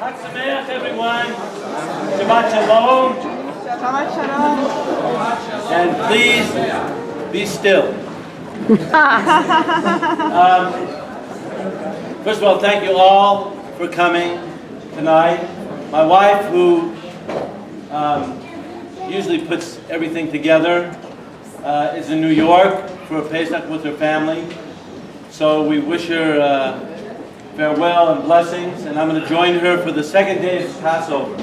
Chag Sameach, everyone. Shabbat Shalom. Shabbat Shalom. And please be still. First of all, thank you all for coming tonight. My wife, who usually puts everything together, is in New York for Pessah with her family. So we wish her farewell and blessings, and I'm going to join her for the second day of Passover.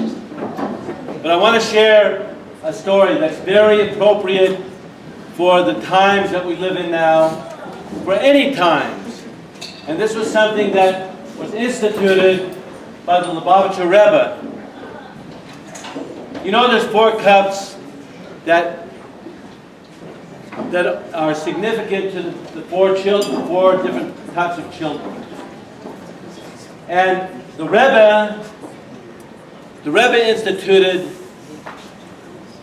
But I want to share a story that's very appropriate for the times that we live in now, for any times. And this was something that was instituted by the Lubavitcher Rebbe. You know, there's 4 cups that are significant to the 4 children, 4 different types of children. And the Rebbe instituted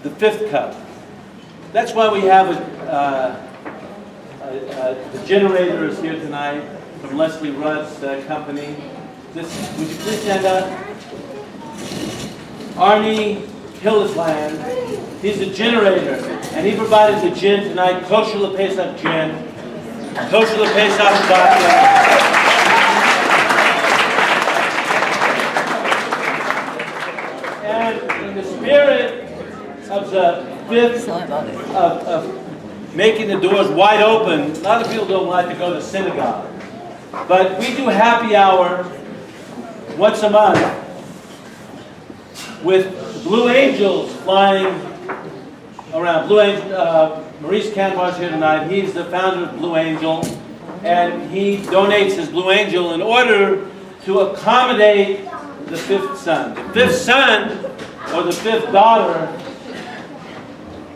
the 5th cup. That's why we have the generators here tonight from Leslie Rudd's company. Would you please stand up? Arnie Hillisland, he's the generator, and he provided the gin tonight, kosher LePesach gin, kosher LePesach vodka. And in the spirit of the 5th, of making the doors wide open, a lot of people don't like to go to synagogue, but we do happy hour once a month with Blue Angels flying around. Blue Angel, Maurice Canvar's here tonight. He's the founder of Blue Angel, and he donates his Blue Angel in order to accommodate the 5th son. The 5th son, or the 5th daughter,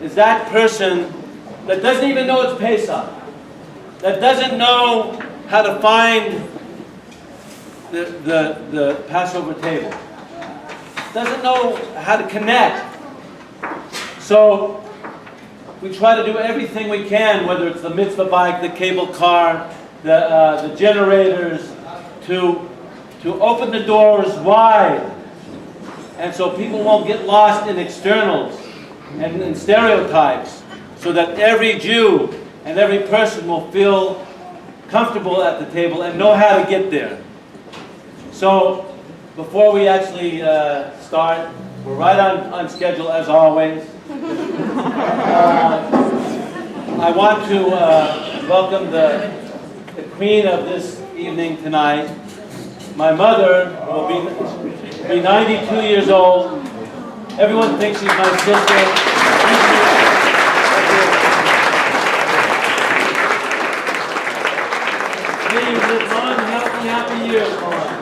is that person that doesn't even know it's Pessah, that doesn't know how to find the Passover table, doesn't know how to connect. So we try to do everything we can, whether it's the mitzvah bike, the cable car, the generators, to open the doors wide, and so people won't get lost in externals and in stereotypes, so that every Jew and every person will feel comfortable at the table and know how to get there. So before we actually start, we're right on schedule as always. I want to welcome the queen of this evening tonight. My mother will be 92 years old. Everyone thinks she's my sister. Please live long, healthy, happy years,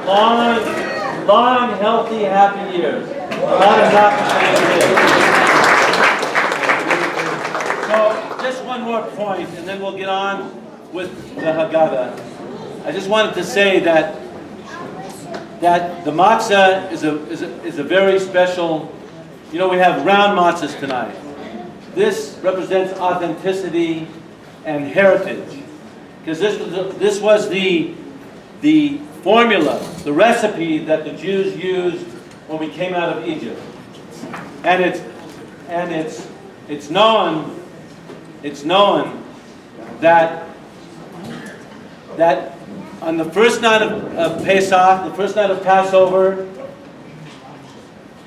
Mom. Long, healthy, happy years. A lot of happy years. So, just one more point, and then we'll get on with the Haggadah. I just wanted to say that the matzah is a very special. You know, we have round matzahs tonight. This represents authenticity and heritage, because this was the formula, the recipe that the Jews used when we came out of Egypt, and it's known that on the first night of Pesach, the first night of Passover,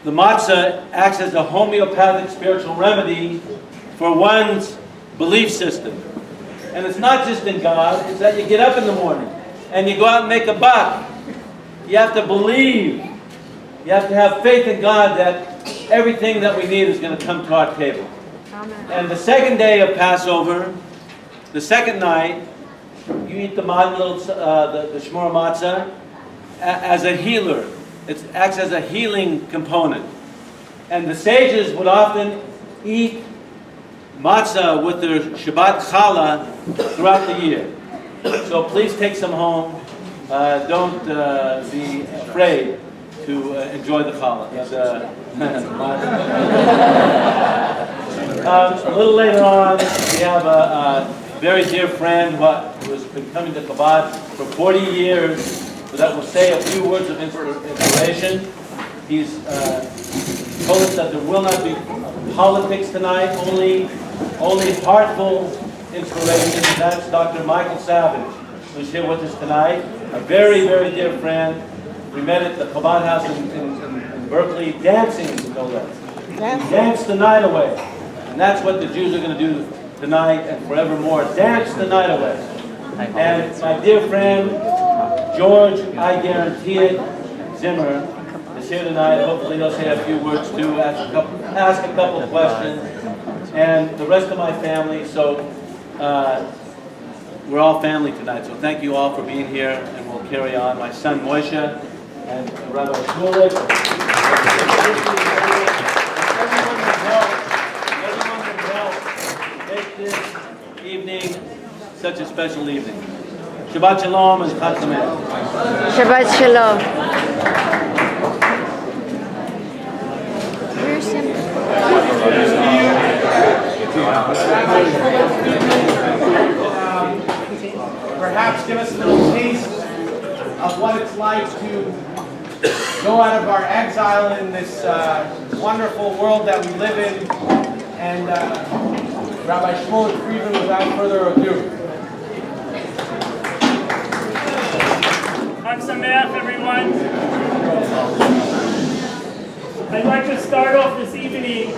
the matzah acts as a homeopathic spiritual remedy for one's belief system. And it's not just in God, it's that you get up in the morning and you go out and make a buck. You have to believe, you have to have faith in God that everything that we need is going to come to our table. Amen. And the second day of Passover, the second night, you eat the shmor matzah as a healer. It acts as a healing component. And the sages would often eat matzah with their Shabbat challah throughout the year. So please take some home. Don't be afraid to enjoy the challah. A little later on, we have a very dear friend who has been coming to Chabad for 40 years, so that will say a few words of inspiration. He's told us that there will not be politics tonight, only heartful inspiration. That's Dr. Michael Savage, who's here with us tonight. A very, very dear friend. We met at the Chabad House in Berkeley, dancing, no less. He danced the night away. And that's what the Jews are going to do tonight and forevermore. Dance the night away. And my dear friend, George, I guarantee it, Zimmer, is here tonight. Hopefully he'll say a few words too, ask a couple of questions. And the rest of my family, so we're all family tonight. So thank you all for being here, and we'll carry on. My son Moshe and Rabbi Shmulik. Everyone can help make this evening such a special evening. Shabbat Shalom and Chag Sameach. Shabbat Shalom. Perhaps give us a little taste of what it's like to go out of our exile in this wonderful world that we live in. And Rabbi Shmulik Friedman, without further ado. Chag Sameach, everyone. I'd like to start off this evening.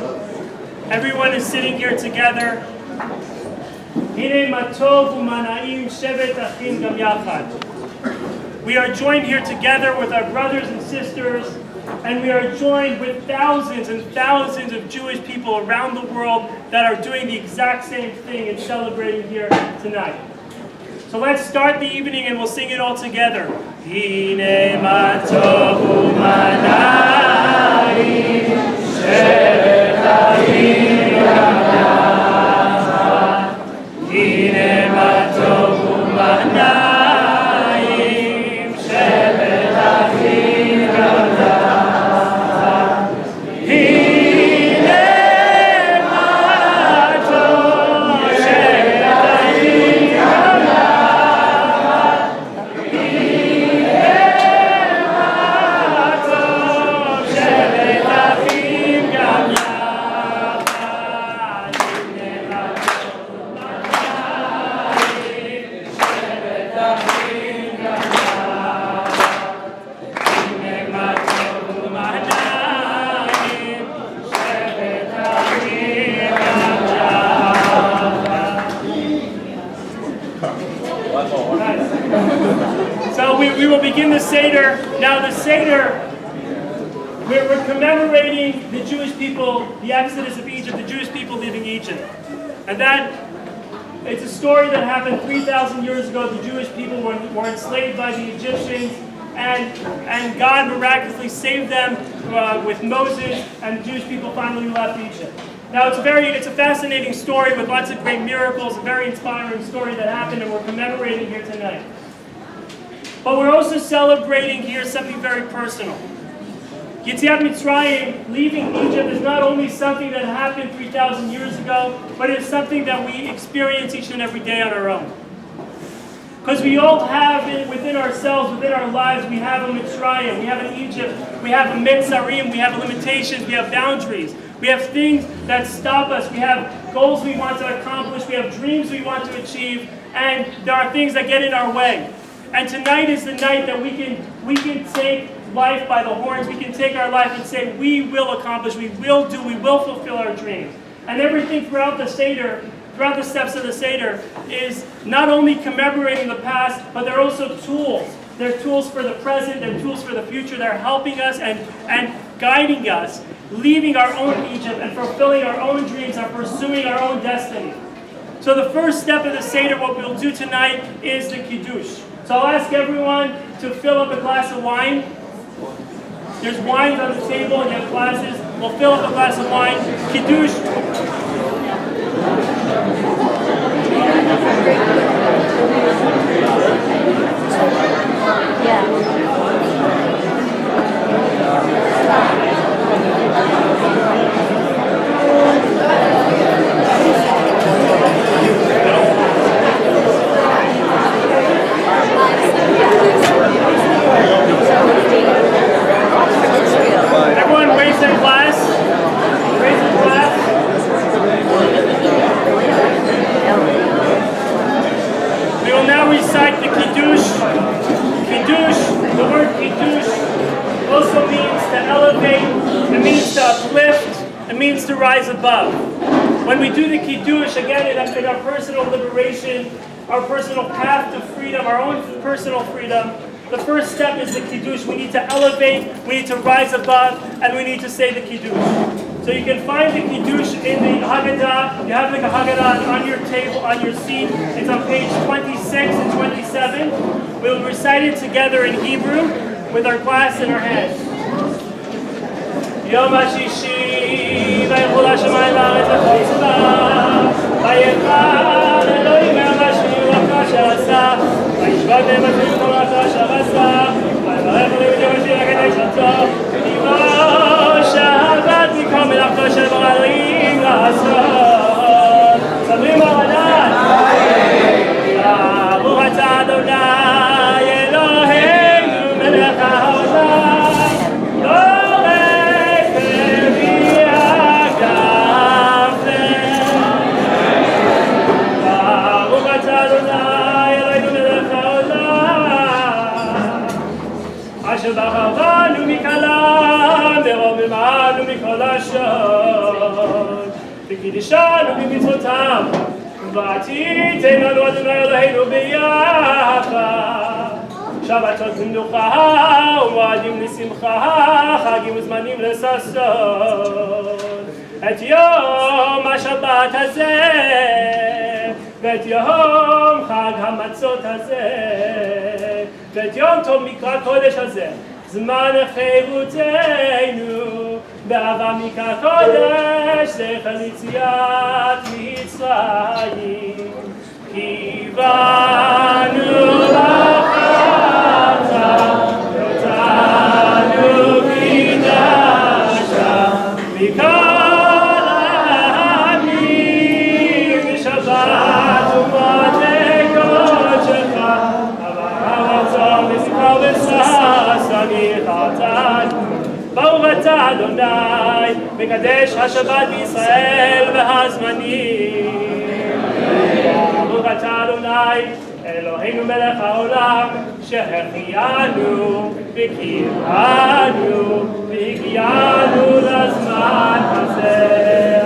Everyone is sitting here together. We are joined here together with our brothers and sisters, and we are joined with thousands and thousands of Jewish people around the world that are doing the exact same thing and celebrating here tonight. So let's start the evening and we'll sing it all together. Hine ma tovu manayim, shevet ahim yachad. Hine ma tovu manayim, shevet ahim yachad. Hine ma tovu shevet ahim So we will begin the seder. Now the seder, we're commemorating the Jewish people, the exodus of Egypt, the Jewish people leaving Egypt. And that, it's a story that happened 3,000 years ago. The Jewish people were enslaved by the Egyptians, and God miraculously saved them with Moses, and the Jewish people finally left Egypt. Now it's a fascinating story with lots of great miracles, a very inspiring story that happened, and we're commemorating here tonight. But we're also celebrating here something very personal. Yetziat Mitzrayim, leaving Egypt, is not only something that happened 3,000 years ago, but it's something that we experience each and every day on our own. Because we all have it within ourselves, within our lives, we have a Mitzrayim, we have an Egypt, we have a Mitzarim, we have limitations, we have boundaries. We have things that stop us. We have goals we want to accomplish. We have dreams we want to achieve. And there are things that get in our way. And tonight is the night that we can take life by the horns. We can take our life and say, we will accomplish, we will fulfill our dreams. And everything throughout the Seder, throughout the steps of the Seder, is not only commemorating the past, but they're also tools. They're tools for the present, they're tools for the future. They're helping us and guiding us, leaving our own Egypt and fulfilling our own dreams and pursuing our own destiny. So the first step of the Seder, what we'll do tonight, is the Kiddush. So I'll ask everyone to fill up a glass of wine. There's wines on the table and you have glasses. We'll fill up a glass of wine. Kiddush. means to rise above. When we do the Kiddush, again, in our personal liberation, our personal path to freedom, our own personal freedom, the first step is the Kiddush. We need to elevate, we need to rise above, and we need to say the Kiddush. So you can find the Kiddush in the Haggadah. You have the Haggadah on your table, on your seat. It's on page 26 and 27. We'll recite it together in Hebrew with our glass in our hands. Yom HaShishi, vayelchu Hashemayim v'haaretz v'chol tzibah, vayekal Elohim el Hashem asher asa, vayishvat be'em Hashem v'torata asher asa, vayvarech Elohim et Hashem hakadosh ato, v'yimo shahavat mikol melachto asher bara Elohim la'asot. Sabrim ha'adan. Baruch atah Adonai Eloheinu melech ha'olam. אשר בחרנו מכלם ורוממנו מכל השוד וקידשנו במצוותיו ועתידנו אדוני אלוהינו ביחד שבתות מנוחה ומועדים לשמחה חגים וזמנים לששון את יום השבת הזה ואת יום חג המצות הזה ואת יום טוב מקרא קודש הזה זמן חירותנו באהבה מקרא קודש זכר ליציאת מצרים קיוונו בחרת אותנו קידשת מכל העמים בשבת ומועדי קודשך ברוך אתה אדוני מקדש השבת בישראל והזמנים ברוך אתה אדוני אלוהינו מלך העולם שהחיינו וקיימנו והגיענו לזמן הזה